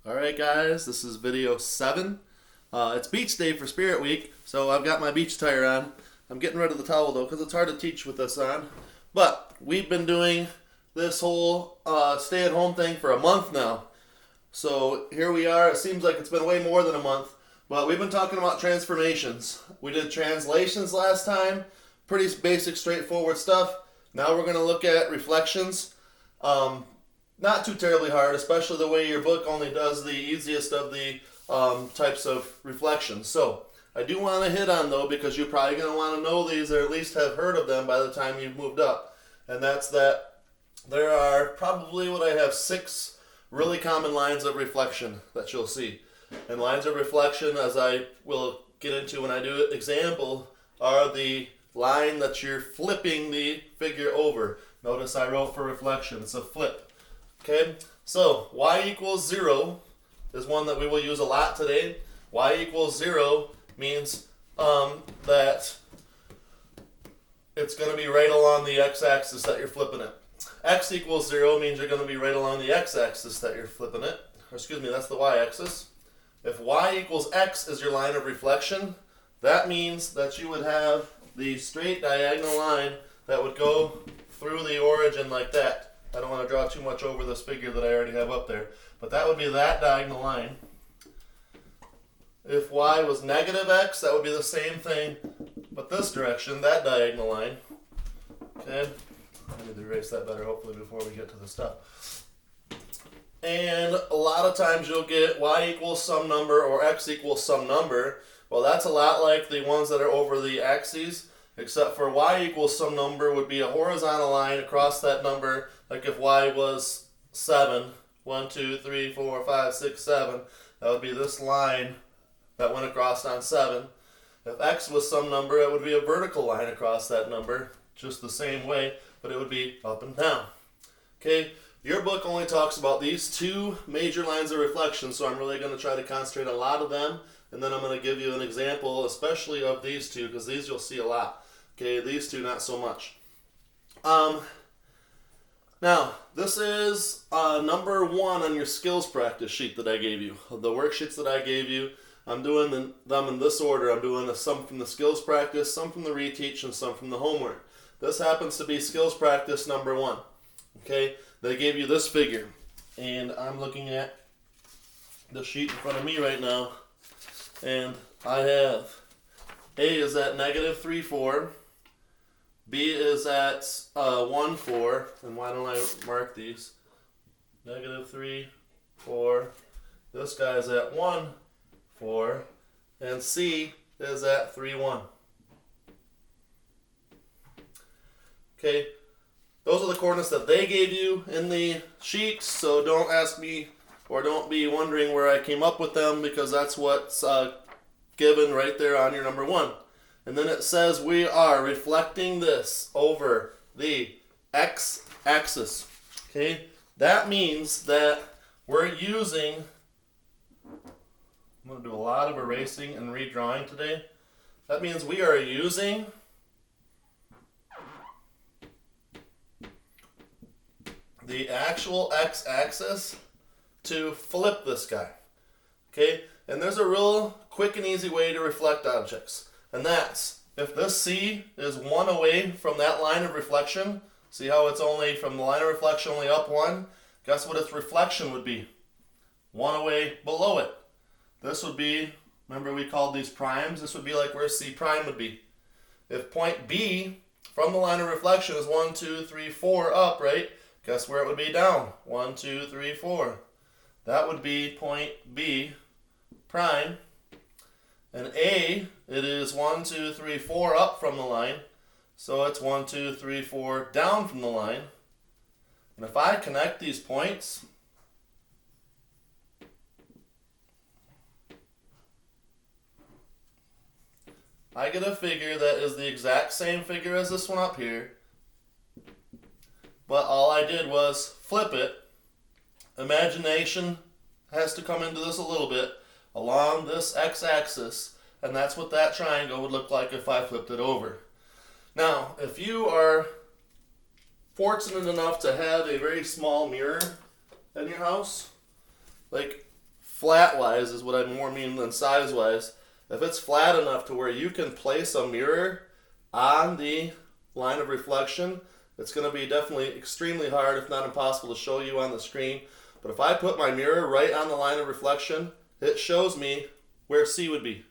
Alright guys, this is video 7. It's beach day for Spirit Week, so I've got my beach attire on. I'm getting rid of the towel though because it's hard to teach with this on. But we've been doing this whole stay-at-home thing for a month now. So here we are. It seems like it's been way more than a month. But we've been talking about transformations. We did translations last time. Pretty basic, straightforward stuff. Now we're going to look at reflections. Not too terribly hard, especially the way your book only does the easiest of the types of reflections. So I do want to hit on though, because you're probably going to want to know these or at least have heard of them by the time you've moved up. And that's that there are probably what I have 6 really common lines of reflection that you'll see. And lines of reflection, as I will get into when I do an example, are the line that you're flipping the figure over. Notice I wrote for reflection. It's a flip. Okay, so y equals 0 is one that we will use a lot today. Y equals 0 means that it's going to be right along the x-axis that you're flipping it. X equals 0 means you're going to be right along the x-axis that you're flipping it. Or excuse me, that's the y-axis. If y equals x is your line of reflection, that means that you would have the straight diagonal line that would go through the origin like that. I don't want to draw too much over this figure that I already have up there, but that would be that diagonal line. If y was negative x, that would be the same thing, but this direction, that diagonal line. Okay, I need to erase that better hopefully before we get to the stuff. And a lot of times you'll get y equals some number or x equals some number. Well, that's a lot like the ones that are over the axes, except for y equals some number would be a horizontal line across that number. Like if y was 7, 1, 2, 3, 4, 5, 6, 7, that would be this line that went across on 7. If x was some number, it would be a vertical line across that number, just the same way, but it would be up and down. Okay, your book only talks about these 2 major lines of reflection, so I'm really going to try to concentrate on a lot of them, and then I'm going to give you an example, especially of these 2, because these you'll see a lot. Okay, these 2 not so much. Now, this is number 1 on your skills practice sheet that I gave you. The worksheets that I gave you, I'm doing them in this order. I'm doing some from the skills practice, some from the reteach, and some from the homework. This happens to be skills practice number 1. Okay, they gave you this figure, and I'm looking at the sheet in front of me right now, and I have A is at negative 3, 4. B is at 1, 4, and why don't I mark these? Negative 3, 4. This guy's at 1, 4, and C is at 3, 1. Okay, those are the coordinates that they gave you in the sheet, so don't ask me or don't be wondering where I came up with them, because that's what's given right there on your number 1. And then it says we are reflecting this over the x-axis. Okay, that means that we're using, I'm going to do a lot of erasing and redrawing today. That means we are using the actual x-axis to flip this guy. Okay, and there's a real quick and easy way to reflect objects. And that's, if this C is 1 away from that line of reflection, see how it's only from the line of reflection only up 1? Guess what its reflection would be? 1 away below it. This would be, remember we called these primes? This would be like where C prime would be. If point B from the line of reflection is 1, 2, 3, 4 up, right? Guess where it would be down? 1, 2, 3, 4. That would be point B prime. And A, it is 1, 2, 3, 4 up from the line. So it's 1, 2, 3, 4 down from the line. And if I connect these points, I get a figure that is the exact same figure as this one up here. But all I did was flip it. Imagination has to come into this a little bit. Along this x-axis, and that's what that triangle would look like if I flipped it over. Now, if you are fortunate enough to have a very small mirror in your house, like flat-wise is what I more mean than size-wise. If it's flat enough to where you can place a mirror on the line of reflection, it's going to be definitely extremely hard, if not impossible, to show you on the screen. But if I put my mirror right on the line of reflection, it shows me where C would be.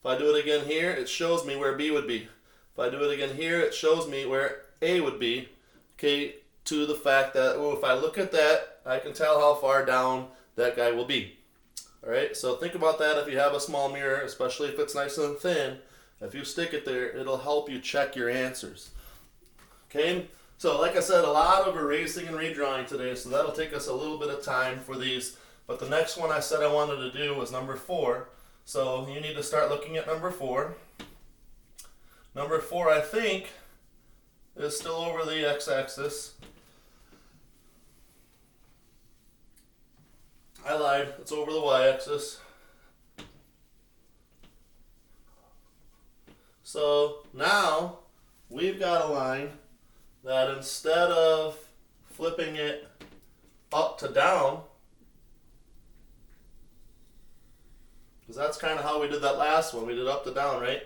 If I do it again here, it shows me where B would be. If I do it again here, it shows me where A would be. Okay, to the fact that, if I look at that, I can tell how far down that guy will be. All right, so think about that if you have a small mirror, especially if it's nice and thin. If you stick it there, it'll help you check your answers. Okay, so like I said, a lot of erasing and redrawing today, so that'll take us a little bit of time for these. But the next one I said I wanted to do was number 4. So you need to start looking at number 4. Number 4, I think, is still over the x-axis. I lied, it's over the y-axis. So now we've got a line that instead of flipping it up to down, because that's kind of how we did that last one, we did up to down, right?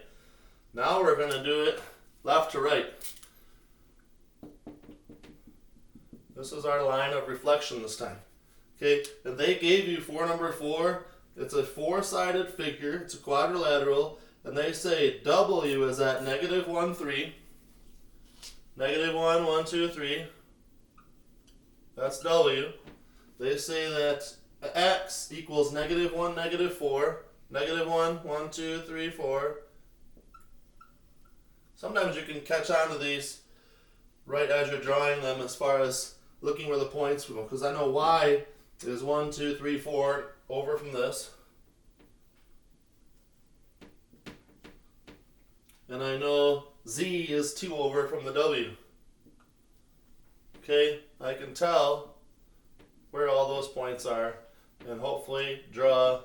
Now we're going to do it left to right. This is our line of reflection this time. Okay, and they gave you for number 4, it's a 4-sided figure, it's a quadrilateral, and they say W is at -1, 3. -1, 1, 2, 3. That's W. They say that X equals -1, -4. -1, 1, 2, 3, 4. Sometimes you can catch on to these right as you're drawing them as far as looking where the points go, because I know Y is 1, 2, 3, 4 over from this. And I know Z is 2 over from the W. Okay, I can tell where all those points are and hopefully draw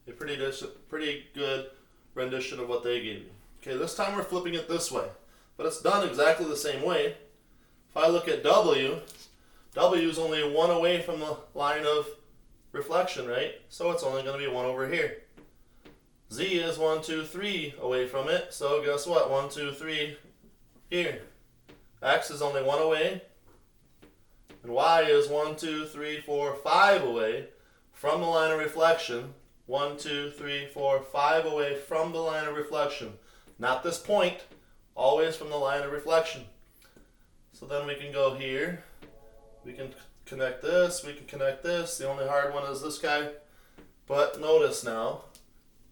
a pretty good rendition of what they gave you. Okay, this time we're flipping it this way, but it's done exactly the same way. If I look at W, W is only 1 away from the line of reflection, right? So it's only going to be 1 over here. Z is 1, 2, 3 away from it, so guess what? 1, 2, 3 here. X is only 1 away, and Y is 1, 2, 3, 4, 5 away from the line of reflection. 1, 2, 3, 4, 5 away from the line of reflection. Not this point, always from the line of reflection. So then we can go here. We can connect this, we can connect this. The only hard one is this guy. But notice now,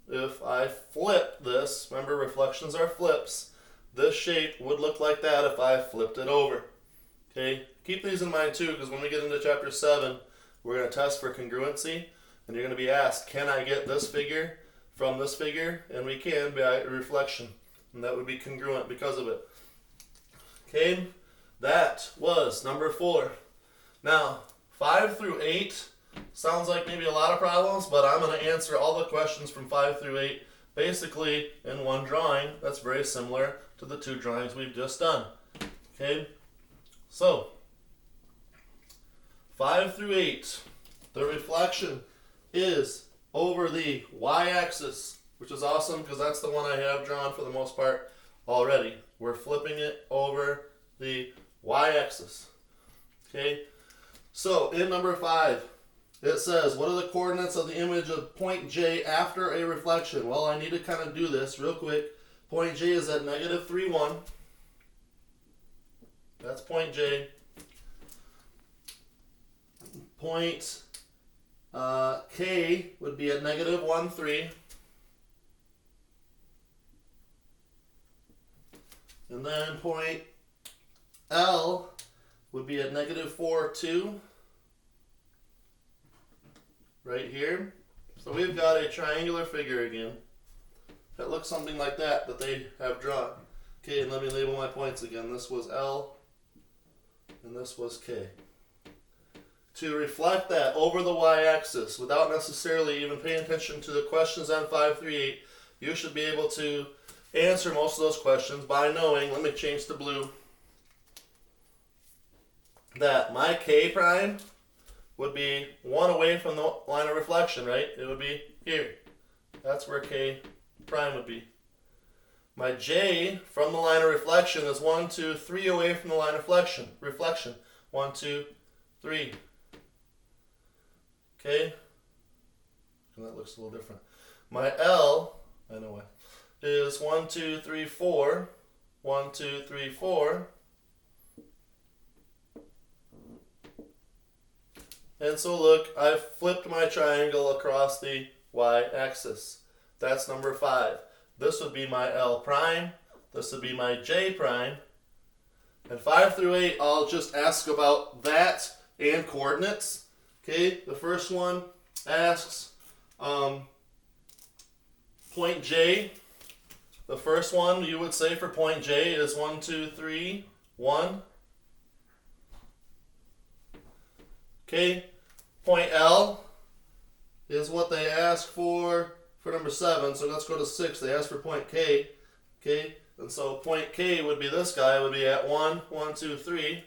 if I flip this, remember reflections are flips, this shape would look like that if I flipped it over. Okay, keep these in mind too, because when we get into chapter 7, we're going to test for congruency, and you're going to be asked, can I get this figure from this figure? And we can by reflection, and that would be congruent because of it. Okay, that was number 4. Now, 5 through 8 sounds like maybe a lot of problems, but I'm going to answer all the questions from 5 through 8 basically in one drawing that's very similar to the 2 drawings we've just done. Okay, so 5 through 8, the reflection is over the y-axis, which is awesome because that's the one I have drawn for the most part already. We're flipping it over the y-axis. Okay, so in number 5, it says, what are the coordinates of the image of point J after a reflection? Well, I need to kind of do this real quick. Point J is at -3, 1. That's point J. Point K would be at -1, 3. And then point L would be at -4, 2. Right here. So we've got a triangular figure again. That looks something like that they have drawn. Okay, and let me label my points again. This was L, and this was K. To reflect that over the y-axis, without necessarily even paying attention to the questions on 5 through 8, you should be able to answer most of those questions by knowing, let me change to blue, that my K prime would be 1 away from the line of reflection, right? It would be here. That's where K prime would be. My J from the line of reflection is 1, 2, 3 away from the line of reflection. 1, 2, 3. Okay? And that looks a little different. My L, I know why, is 1, 2, 3, 4. 1, 2, 3, 4. And so look, I've flipped my triangle across the y-axis. That's number 5. This would be my L prime. This would be my J prime. And 5 through 8, I'll just ask about that and coordinates. Okay, the first one asks point J. The first one you would say for point J is 1, 2, 3, 1. Okay, point L is what they ask for number 7. So let's go to 6. They ask for point K. Okay, and so point K would be this guy, would be at 1, 1, 2, 3.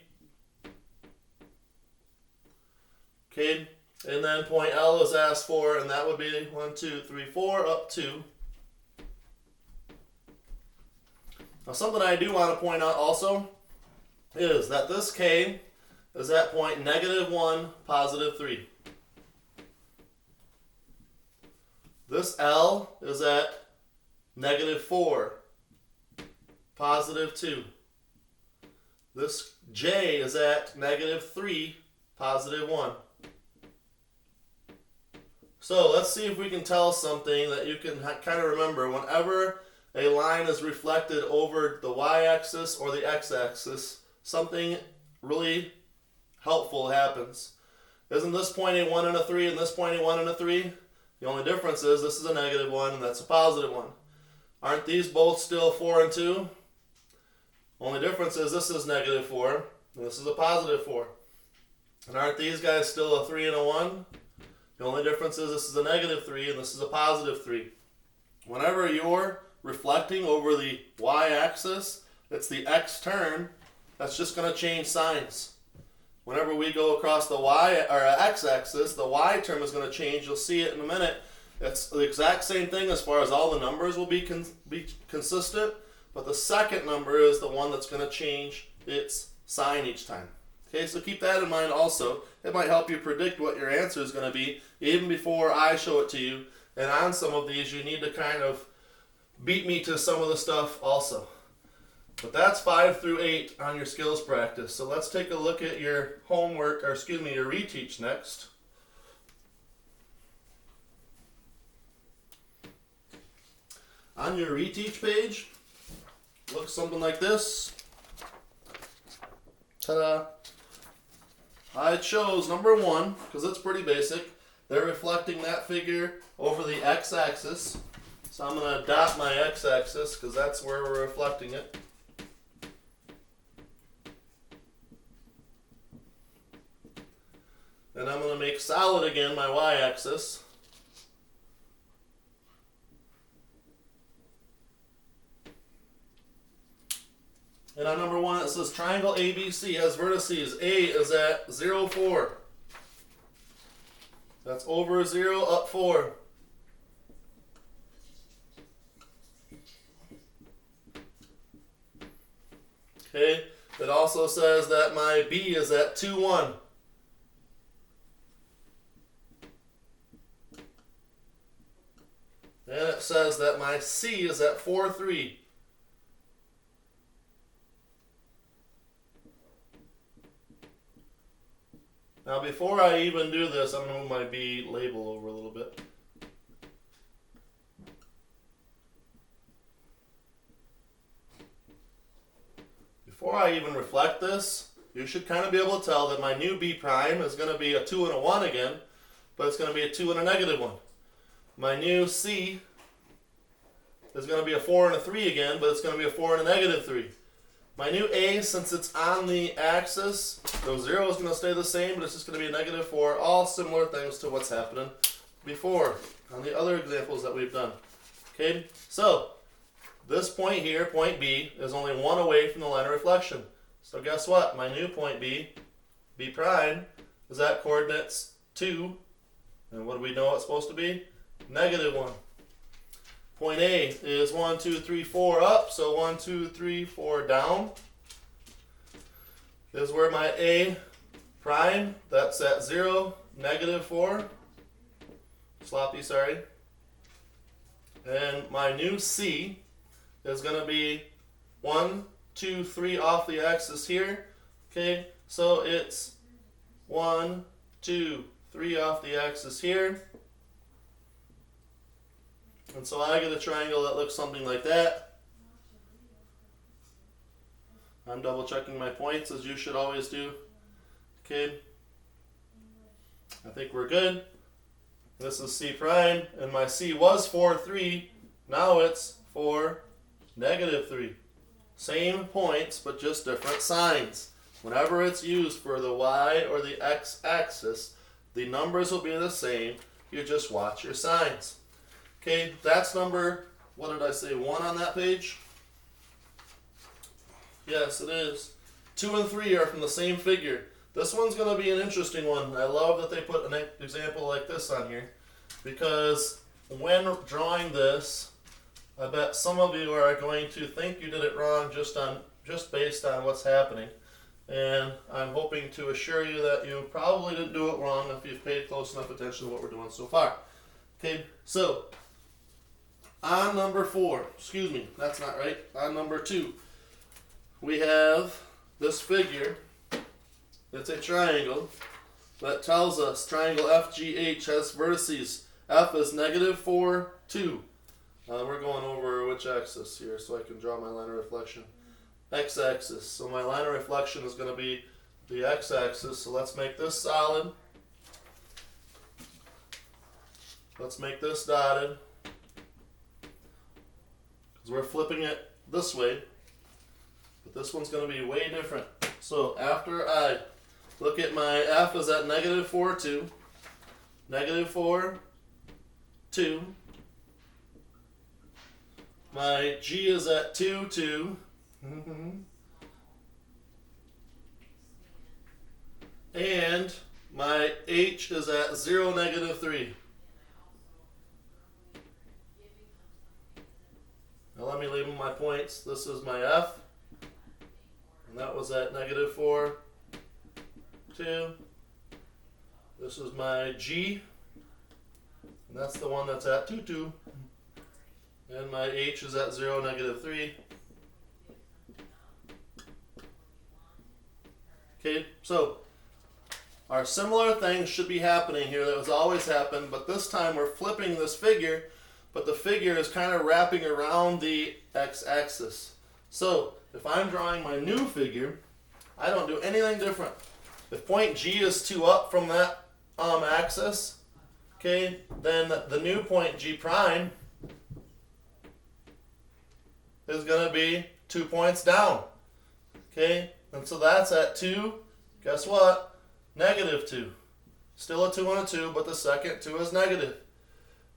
Okay, and then point L is asked for, and that would be 1, 2, 3, 4, up 2. Now something I do want to point out also is that this K is at point -1, +3. This L is at -4, +2. This J is at -3, +1. So let's see if we can tell something that you can kind of remember. Whenever a line is reflected over the y-axis or the x-axis, something really helpful happens. Isn't this point a 1 and a 3 and this point a 1 and a 3? The only difference is this is a -1 and that's a +1. Aren't these both still 4 and 2? Only difference is this is -4 and this is a +4. And aren't these guys still a 3 and a 1? The only difference is this is a -3 and this is a +3. Whenever you're reflecting over the y-axis, it's the x term that's just going to change signs. Whenever we go across the y or x-axis, the y term is going to change. You'll see it in a minute. It's the exact same thing as far as all the numbers will be consistent, but the second number is the one that's going to change its sign each time. Okay, so keep that in mind also. It might help you predict what your answer is going to be even before I show it to you. And on some of these, you need to kind of beat me to some of the stuff also. But that's 5 through 8 on your skills practice. So let's take a look at your homework, or excuse me, your reteach next. On your reteach page, looks something like this. Ta-da! I chose number 1 because it's pretty basic. They're reflecting that figure over the x-axis. So I'm going to dot my x-axis because that's where we're reflecting it. And I'm going to make solid again my y-axis. And on number 1 it says triangle ABC has vertices. A is at 0, 4. That's over 0, up 4. Okay, it also says that my B is at 2, 1. And it says that my C is at 4, 3. Now before I even do this, I'm going to move my B label over a little bit. Before I even reflect this, you should kind of be able to tell that my new B prime is going to be a 2 and a 1 again, but it's going to be a 2 and a -1. My new C is going to be a 4 and a 3 again, but it's going to be a 4 and a -3. My new A, since it's on the axis, the 0 is going to stay the same, but it's just going to be a -4. All similar things to what's happening before on the other examples that we've done. Okay, so this point here, point B, is only 1 away from the line of reflection. So guess what? My new point B, B prime, is at coordinates 2. And what do we know it's supposed to be? -1. Point A is 1, 2, 3, 4 up, so 1, 2, 3, 4 down. Is where my A prime, that's at 0, -4. Sloppy, sorry. And my new C is going to be 1, 2, 3 off the axis here. Okay, so it's 1, 2, 3 off the axis here. And so I get a triangle that looks something like that. I'm double checking my points as you should always do. Okay, I think we're good. This is C prime, and my C was 4, 3. Now it's 4, -3. Same points, but just different signs. Whenever it's used for the Y or the X axis, the numbers will be the same. You just watch your signs. Okay, that's number, what did I say, 1 on that page? Yes, it is. 2 and 3 are from the same figure. This one's going to be an interesting one. I love that they put an example like this on here, because when drawing this, I bet some of you are going to think you did it wrong just based on what's happening. And I'm hoping to assure you that you probably didn't do it wrong if you've paid close enough attention to what we're doing so far. Okay, so on number 4, excuse me, that's not right. On number 2, we have this figure. It's a triangle that tells us triangle FGH has vertices. F is -4, 2. We're going over which axis here so I can draw my line of reflection. X-axis. So my line of reflection is going to be the x-axis. So let's make this solid. Let's make this dotted, because we're flipping it this way. But this one's going to be way different. So after I look at my F is at -4, 2. -4, 2. My G is at 2, 2. And my H is at 0, -3. Now let me label my points. This is my F, and that was at -4, 2. This is my G, and that's the one that's at 2, 2. And my H is at 0, -3. Okay, so our similar things should be happening here that has always happened, but this time we're flipping this figure, but the figure is kind of wrapping around the x-axis. So if I'm drawing my new figure, I don't do anything different. If point G is 2 up from that axis, okay, then the new point G prime is going to be 2 points down. Okay, and so that's at 2, guess what? -2. Still a 2 and a 2, but the second 2 is negative.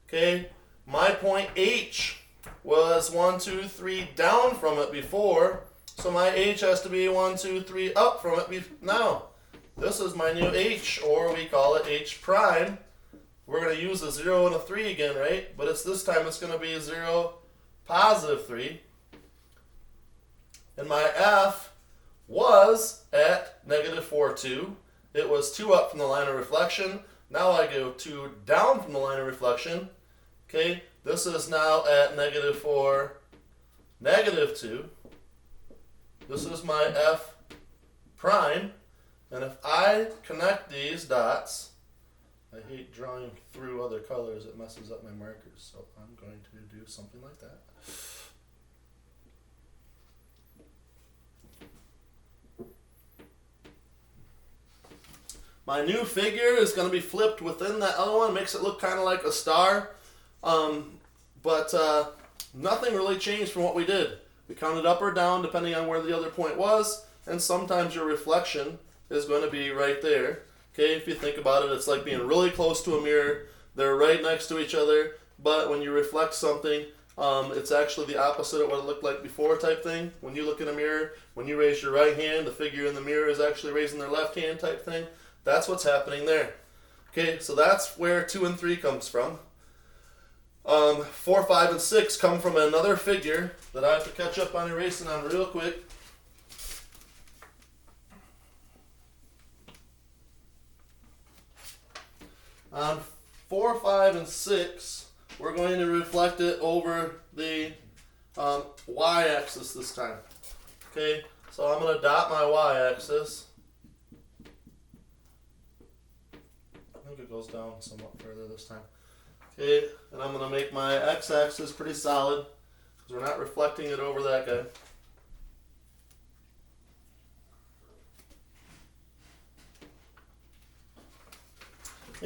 Okay, my point H was 1, 2, 3 down from it before, so my H has to be 1, 2, 3 up from it now. This is my new H, or we call it H prime. We're going to use a 0 and a 3 again, right? But this time it's going to be 0, +3. And my F was at -4, 2. It was 2 up from the line of reflection. Now I go 2 down from the line of reflection. Okay, this is now at -4, -2. This is my F prime. And if I connect these dots, I hate drawing through other colors, it messes up my markers. So I'm going to do something like that. My new figure is going to be flipped within that other one. Makes it look kind of like a star. But nothing really changed from what we did. We counted up or down depending on where the other point was. And sometimes your reflection is going to be right there. Okay, if you think about it, it's like being really close to a mirror. They're right next to each other. But when you reflect something, it's actually the opposite of what it looked like before type thing. When you look in a mirror, when you raise your right hand, the figure in the mirror is actually raising their left hand type thing. That's what's happening there. Okay, so that's where 2 and 3 comes from. 4, 5, and 6 come from another figure that I have to catch up on erasing on real quick. On 4, 5, and 6, we're going to reflect it over the y-axis this time. Okay, so I'm going to dot my y-axis. I think it goes down somewhat further this time. Okay, and I'm going to make my x-axis pretty solid because we're not reflecting it over that guy.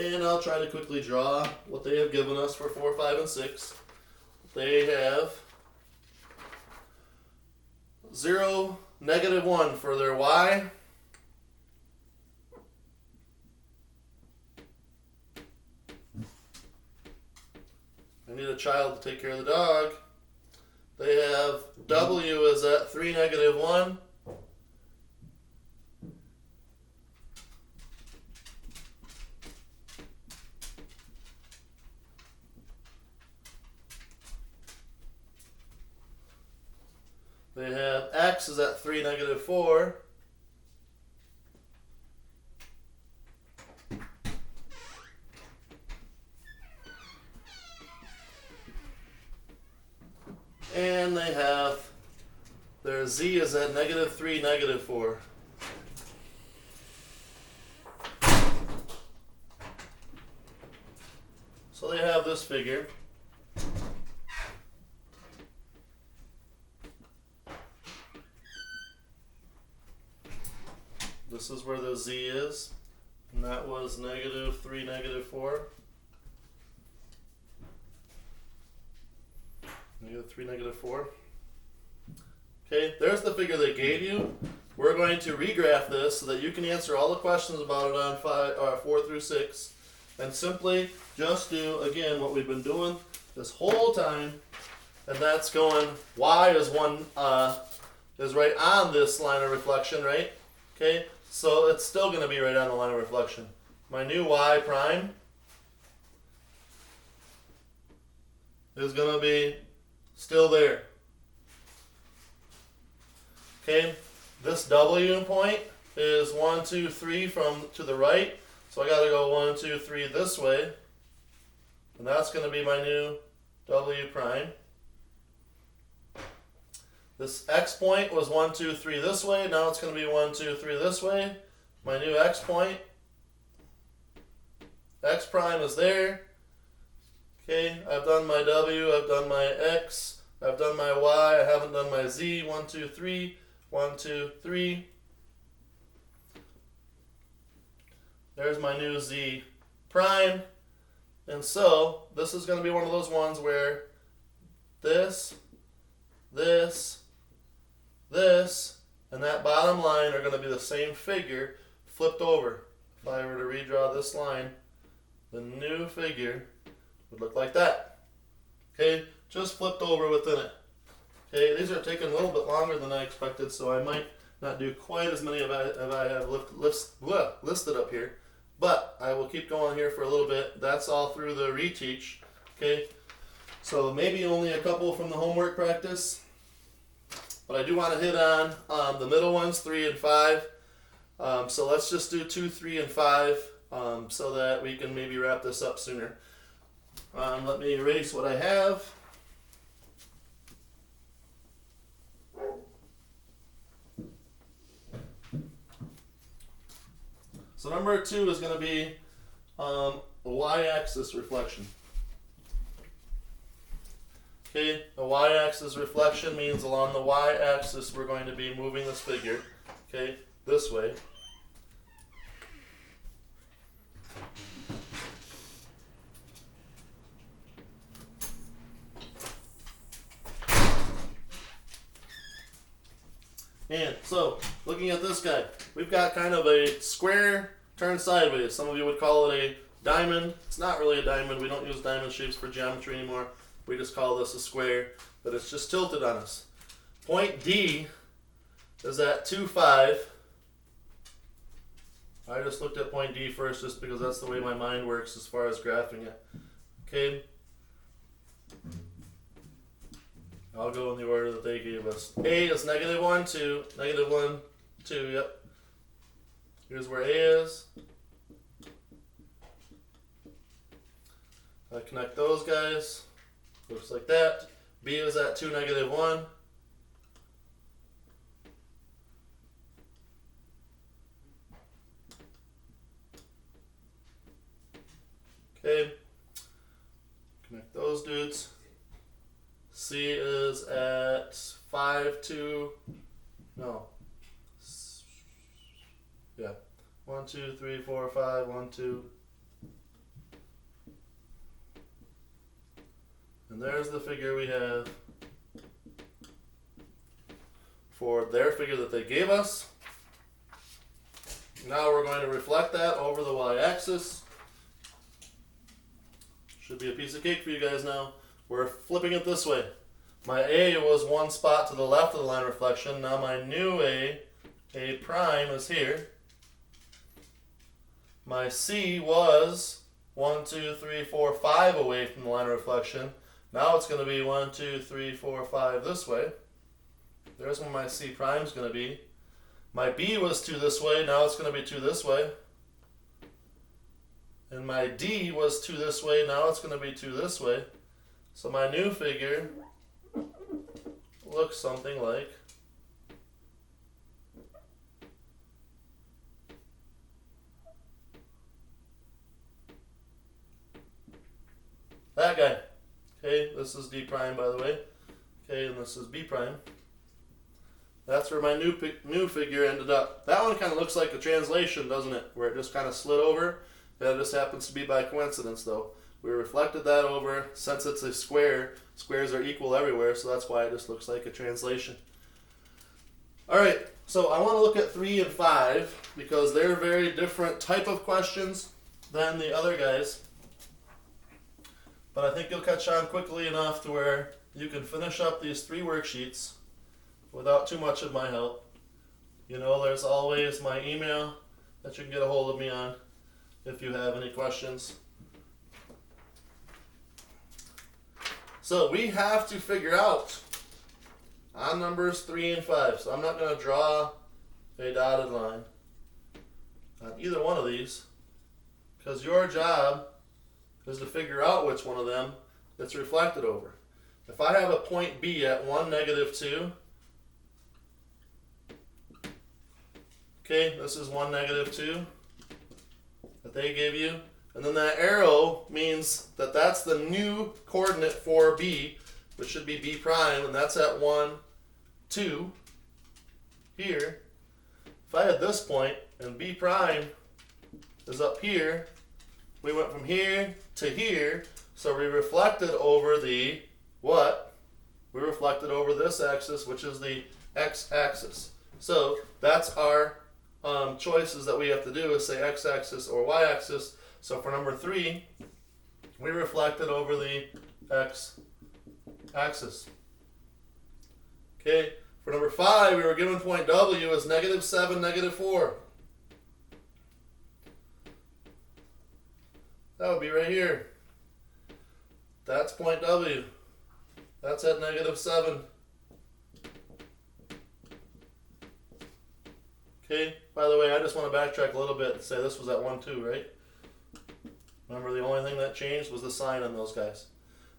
And I'll try to quickly draw what they have given us for 4, 5, and 6. They have 0, -1 for their y. I need a child to take care of the dog. They have w is at 3, -1. They have x is at 3, -4. And they have their z is at -3, -4. So they have this figure. This is where the z is, and that was -3, -4. -3, -4. Okay, there's the figure they gave you. We're going to regraph this so that you can answer all the questions about it on 4 through 6, and simply just do again what we've been doing this whole time, and that's going y is is right on this line of reflection, right? Okay, so it's still going to be right on the line of reflection. My new y prime is going to be still there. Okay, this w point is 1, 2, 3 from to the right, so I got to go 1, 2, 3 this way, and that's going to be my new w prime. This x point was 1, 2, 3 this way. Now it's going to be 1, 2, 3 this way. My new x point. X prime is there. Okay, I've done my w, I've done my x, I've done my y, I haven't done my z. 1, 2, 3, 1, 2, 3. There's my new z prime. And so this is going to be one of those ones where this, and that bottom line are going to be the same figure flipped over. If I were to redraw this line, the new figure would look like that. Okay, just flipped over within it. Okay, these are taking a little bit longer than I expected, so I might not do quite as many as I have listed up here. But I will keep going here for a little bit. That's all through the reteach. Okay, so maybe only a couple from the homework practice. But I do want to hit on the middle ones, 3 and 5. So let's just do 2, 3, and 5 so that we can maybe wrap this up sooner. Let me erase what I have. So number 2 is going to be a y-axis reflection. Okay, the y-axis reflection means along the y-axis we're going to be moving this figure, okay, this way. And so, looking at this guy, we've got kind of a square turned sideways. Some of you would call it a diamond. It's not really a diamond. We don't use diamond shapes for geometry anymore. We just call this a square, but it's just tilted on us. Point D is at 2, 5. I just looked at point D first just because that's the way my mind works as far as graphing it. Okay. I'll go in the order that they gave us. A is -1, 2, -1, 2, yep. Here's where A is. I connect those guys. Looks like that. B is at 2, -1. Okay. Connect those dudes. C is at 5, 2, no. Yeah. 1, 2, 3, 4, 5, 1, 2. And there's the figure we have for their figure that they gave us. Now we're going to reflect that over the y-axis. Should be a piece of cake for you guys now. We're flipping it this way. My A was one spot to the left of the line of reflection. Now my new A prime, is here. My C was 1, 2, 3, 4, 5 away from the line of reflection. Now it's going to be 1, 2, 3, 4, 5 this way. There's where my C prime is going to be. My B was 2 this way. Now it's going to be 2 this way. And my D was 2 this way. Now it's going to be 2 this way. So my new figure looks something like that guy. Okay, this is D prime, by the way. Okay, and this is B prime. That's where my new figure ended up. That one kind of looks like a translation, doesn't it? Where it just kind of slid over. That just happens to be by coincidence, though. We reflected that over. Since it's a square, squares are equal everywhere, so that's why it just looks like a translation. All right, so I want to look at 3 and 5 because they're very different type of questions than the other guys. But I think you'll catch on quickly enough to where you can finish up these 3 worksheets without too much of my help. You know, there's always my email that you can get a hold of me on if you have any questions. So we have to figure out on numbers 3 and 5. So I'm not going to draw a dotted line on either one of these because your job is to figure out which one of them it's reflected over. If I have a point B at 1, -2, okay, this is 1, -2 that they gave you. And then that arrow means that that's the new coordinate for B, which should be B prime, and that's at 1, 2 here. If I had this point and B prime is up here, we went from here to here, so we reflected over the what? We reflected over this axis, which is the x-axis. So that's our choices that we have to do is say x-axis or y-axis. So for number 3, we reflected over the x-axis. Okay, for number 5, we were given point W as -7, -4. That would be right here. That's point W. That's at -7. Okay, by the way, I just want to backtrack a little bit and say this was at 1, 2, right? Remember, the only thing that changed was the sign on those guys.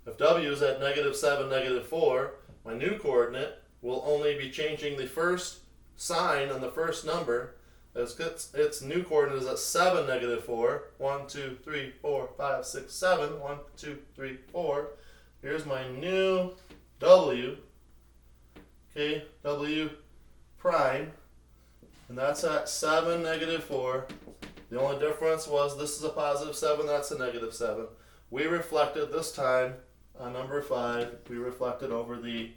If W is at -7, -4, my new coordinate will only be changing the first sign on the first number. Its new coordinate is at 7, -4. 1, 2, 3, 4, 5, 6, 7. 1, 2, 3, 4. Here's my new W. Okay, W prime. And that's at 7, -4. The only difference was this is a +7, that's a -7. We reflected this time on number 5, we reflected over the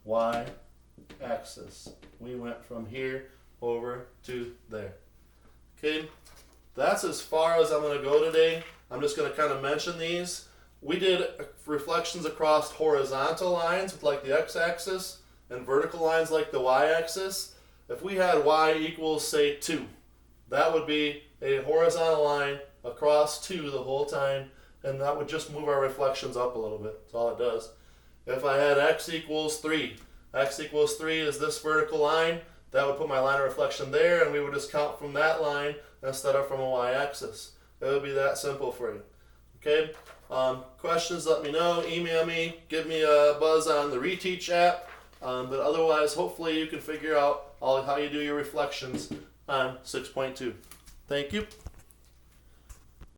y-axis. We went from here over to there. Okay, that's as far as I'm going to go today. I'm just going to kind of mention these. We did reflections across horizontal lines like the x-axis and vertical lines like the y-axis. If we had y equals, say, 2, that would be a horizontal line across 2 the whole time, and that would just move our reflections up a little bit. That's all it does. If I had x equals 3, x equals 3 is this vertical line, that would put my line of reflection there, and we would just count from that line instead of from a y-axis. It would be that simple for you. Okay? Questions, let me know. Email me. Give me a buzz on the Reteach app. But otherwise, hopefully you can figure out how you do your reflections on 6.2. Thank you.